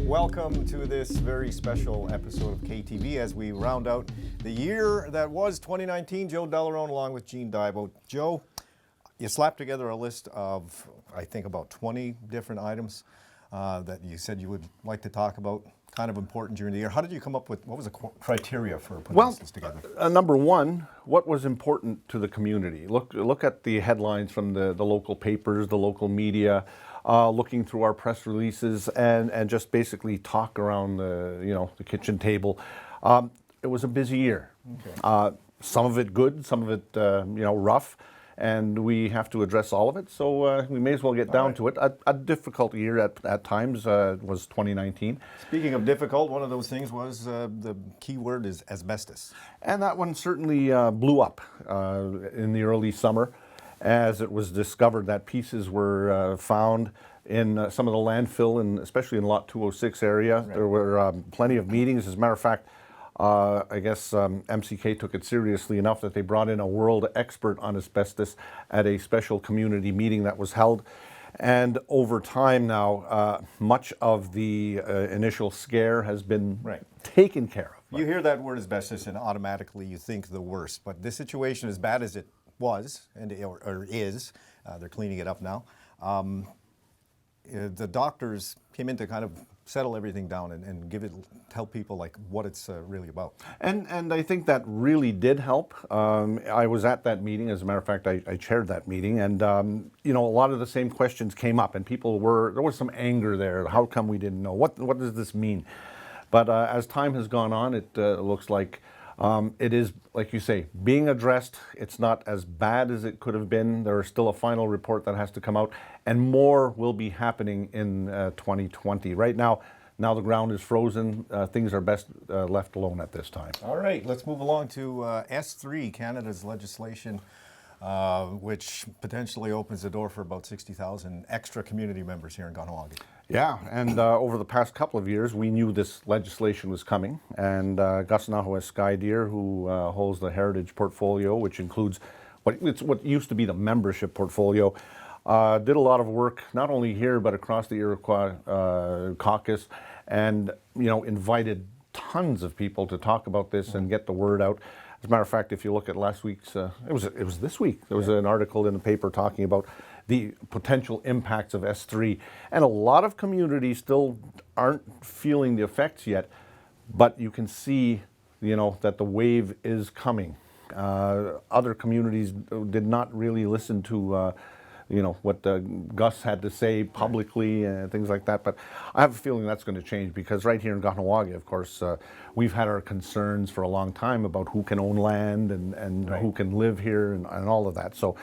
Welcome to this very special episode of KTV as we round out the year that was 2019. Joe Delarone along with Gene Dibo. Joe, you slapped together a list of, I think, about 20 different items that you said you would like to talk about, kind of important during the year. How did you come up with, what was the criteria for putting this list together? Number one, what was important to the community? Look at the headlines from the local papers, the local media, looking through our press releases, and just basically talk around the kitchen table. It was a busy year. Okay. Some of it good, some of it rough, and we have to address all of it. So we may as well get down to it. A difficult year at times was 2019. Speaking of difficult, one of those things was the key word is asbestos. And that one certainly blew up in the early summer as it was discovered that pieces were found in some of the landfill, and especially in Lot 206 area. Right. There were plenty of meetings. As a matter of fact, I guess MCK took it seriously enough that they brought in a world expert on asbestos at a special community meeting that was held. And over time now, much of the initial scare has been taken care of. You hear that word asbestos and automatically you think the worst, but this situation, as bad as it was or is, they're cleaning it up now. The doctors came in to kind of settle everything down and tell people like what it's really about. And I think that really did help. I was at that meeting. As a matter of fact, I chaired that meeting, and a lot of the same questions came up, and there was some anger there. How come we didn't know? What does this mean? But as time has gone on, it looks like it is, like you say, being addressed. It's not as bad as it could have been. There is still a final report that has to come out, and more will be happening in 2020. Right now the ground is frozen. Things are best left alone at this time. All right, let's move along to S3, Canada's legislation, which potentially opens the door for about 60,000 extra community members here in Kahnawà. Yeah, and over the past couple of years, we knew this legislation was coming, and Kahnawà Sky Deer, who holds the heritage portfolio, which includes what used to be the membership portfolio, did a lot of work, not only here, but across the Iroquois caucus, and invited tons of people to talk about this and get the word out. As a matter of fact, if you look at last week's, it was this week, there was an article in the paper talking about the potential impacts of S3. And a lot of communities still aren't feeling the effects yet, but you can see, that the wave is coming. Other communities did not really listen to what Gus had to say publicly and things like that. But I have a feeling that's going to change, because right here in Kahnawà, of course, we've had our concerns for a long time about who can own land and who can live here and all of that. So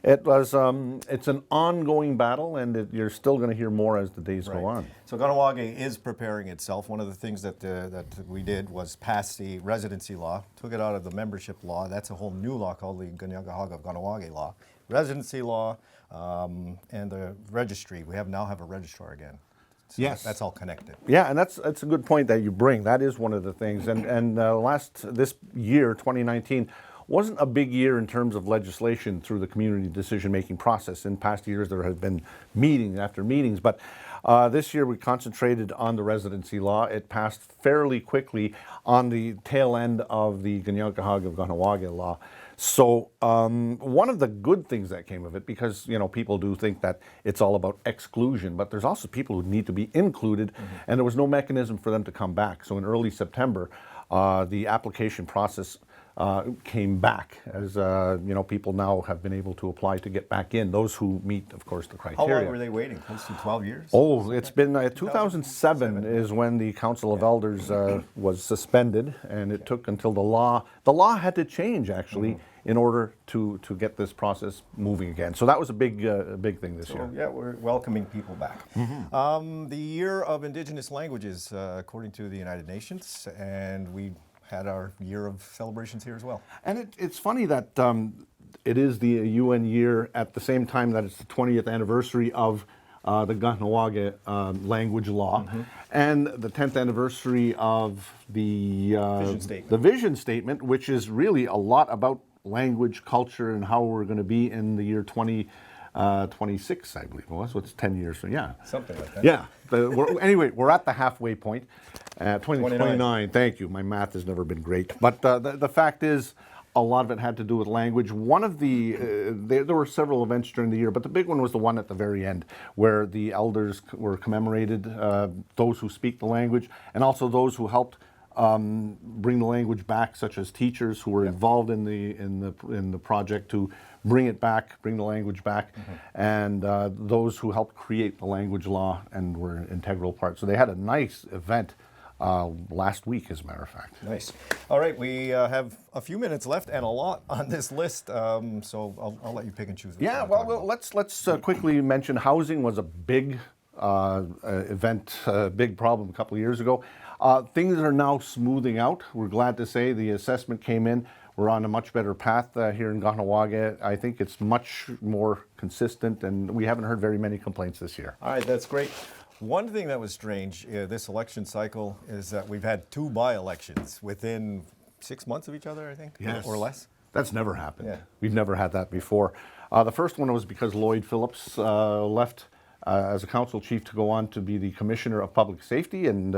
it's an ongoing battle, and you're still going to hear more as the days go on. So Kahnawà is preparing itself. One of the things that we did was pass the residency law, took it out of the membership law. That's a whole new law called the Kahnawà law. Residency law and the registry. We now have a registrar again. So yes, that's all connected. Yeah, and that's a good point that you bring. That is one of the things. And this year, 2019, wasn't a big year in terms of legislation through the community decision-making process. In past years, there have been meetings after meetings, but this year we concentrated on the residency law. It passed fairly quickly on the tail end of the Kahnawà law. So one of the good things that came of it, because people do think that it's all about exclusion, but there's also people who need to be included, and there was no mechanism for them to come back. So in early September, the application process came back, as people now have been able to apply to get back in, those who meet, of course, the criteria. How long were they waiting? Close to 12 years? Oh, it's been 2007 is when the Council of Elders was suspended, and it took until the law had to change, actually, in order to get this process moving again. So that was a big thing this year. Yeah, we're welcoming people back. The year of Indigenous languages, according to the United Nations, and we had our year of celebrations here as well. And it's funny that it is the UN year at the same time that it's the 20th anniversary of the Kahnawà language law, and the 10th anniversary of the vision statement, which is really a lot about language, culture, and how we're going to be in the year 20 26, I believe it was. So it's 10 years. So yeah. Something like that. Yeah. Anyway, we're at the halfway point. 29. Thank you. My math has never been great. But the fact is, a lot of it had to do with language. One of the, there were several events during the year, but the big one was the one at the very end where the elders were commemorated, those who speak the language, and also those who helped bring the language back, such as teachers who were involved in the project to bring it back, bring the language back, and those who helped create the language law and were an integral part. So they had a nice event last week, as a matter of fact. Nice. All right, we have a few minutes left and a lot on this list, so I'll let you pick and choose. Yeah, well, let's quickly mention housing was a big event, big problem a couple of years ago. Things are now smoothing out. We're glad to say the assessment came in. We're on a much better path here in Kahnawà. I think it's much more consistent, and we haven't heard very many complaints this year. All right, that's great. One thing that was strange this election cycle is that we've had 2 by-elections within 6 months of each other, I think, or less. That's never happened. Yeah. We've never had that before. The first one was because Lloyd Phillips left as a council chief to go on to be the Commissioner of Public Safety, and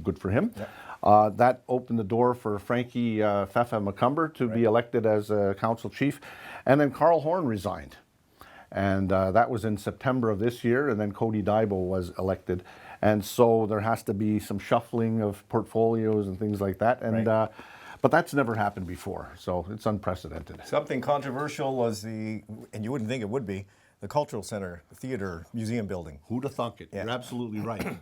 good for him. Yep. That opened the door for Frankie Fefa McCumber to be elected as a council chief, and then Carl Horn resigned. And that was in September of this year, and then Cody Dybo was elected. And so there has to be some shuffling of portfolios and things like that. And but that's never happened before, so it's unprecedented. Something controversial was and you wouldn't think it would be, the Cultural Center Theatre Museum building. Who'd have thunk it? Yeah. You're absolutely right.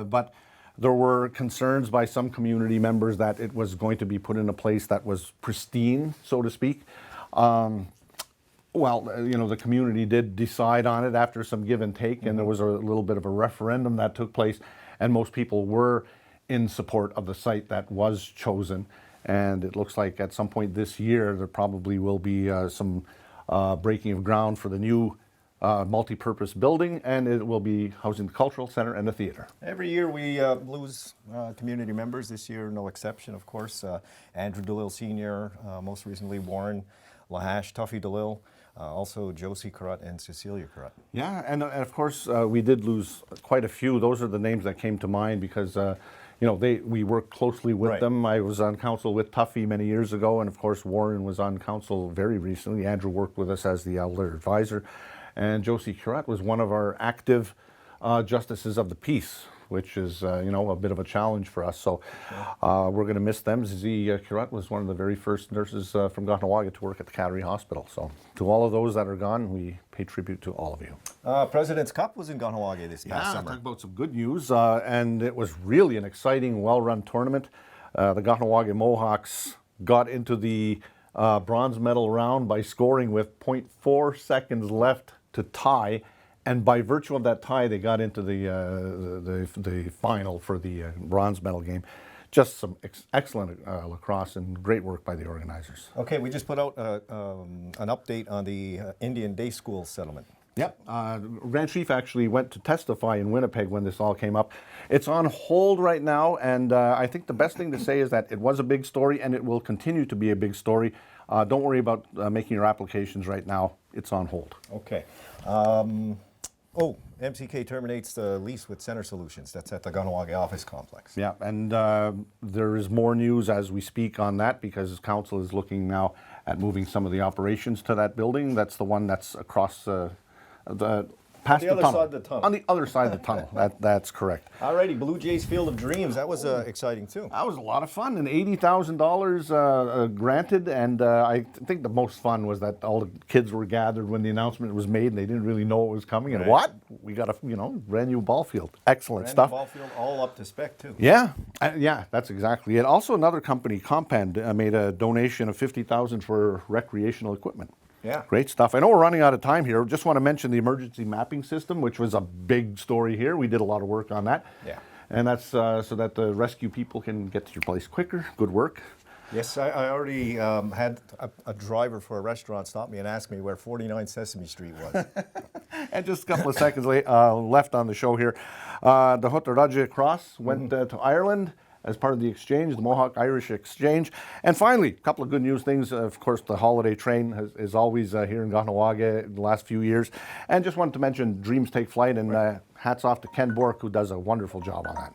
But there were concerns by some community members that it was going to be put in a place that was pristine, so to speak. Well, the community did decide on it after some give and take, and there was a little bit of a referendum that took place, and most people were in support of the site that was chosen. And it looks like at some point this year, there probably will be some breaking of ground for the new multi-purpose building, and it will be housing the cultural center and the theater. Every year we lose community members. This year, no exception, of course. Andrew DeLille Sr., most recently Warren Lahash, Tuffy DeLille, also Josie Carrot and Cecilia Carrot. Yeah, and of course we did lose quite a few. Those are the names that came to mind because we worked closely with them. I was on council with Tuffy many years ago, and of course Warren was on council very recently. Andrew worked with us as the elder advisor, and Josie Carrot was one of our active justices of the peace, which is a bit of a challenge for us. So we're going to miss them. Zizi Carrot was one of the very first nurses from Kahnawà to work at the KTV hospital. So to all of those that are gone, we pay tribute to all of you. President's Cup was in Kahnawà this past summer. Talk about some good news, and it was really an exciting, well-run tournament. The Kahnawà Mohawks got into the bronze medal round by scoring with 0.4 seconds left to tie. And by virtue of that tie, they got into the final for the bronze medal game. Just some excellent lacrosse and great work by the organizers. Okay, we just put out an update on the Indian Day School settlement. Yep. Grand Chief actually went to testify in Winnipeg when this all came up. It's on hold right now, and I think the best thing to say is that it was a big story, and it will continue to be a big story. Don't worry about making your applications right now. It's on hold. Okay. MCK terminates the lease with Center Solutions. That's at the Kahnawà office complex. Yeah, and there is more news as we speak on that because council is looking now at moving some of the operations to that building. That's the one that's across past the tunnel. Side of the tunnel. On the other side of the tunnel. That's correct. Alrighty, Blue Jays Field of Dreams. That was exciting too. That was a lot of fun, and $80,000 granted. And I think the most fun was that all the kids were gathered when the announcement was made, and they didn't really know what was coming. And what? We got a brand new ball field. Excellent stuff. Ball field, all up to spec too. Yeah, that's exactly it. Also, another company, Compend, made a donation of $50,000 for recreational equipment. Yeah. Great stuff. I know we're running out of time here. Just want to mention the emergency mapping system, which was a big story here. We did a lot of work on that. Yeah. And that's so that the rescue people can get to your place quicker. Good work. Yes, I already had a driver for a restaurant stop me and ask me where 49 Sesame Street was. And just a couple of seconds left on the show here. The Hotaraja Cross went to Ireland. as part of the exchange, the Mohawk Irish Exchange. And finally, a couple of good news things. Of course, the holiday train is always here in Kahnawà in the last few years. And just wanted to mention Dreams Take Flight, and hats off to Ken Bork, who does a wonderful job on that.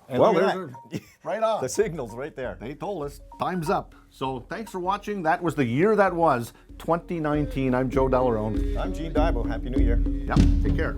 And Well, look at there's that. right on. The signal's right there. They told us time's up. So thanks for watching. That was the year that was 2019. I'm Joe Delarone. I'm Gene Dybo. Happy New Year. Yep. Take care.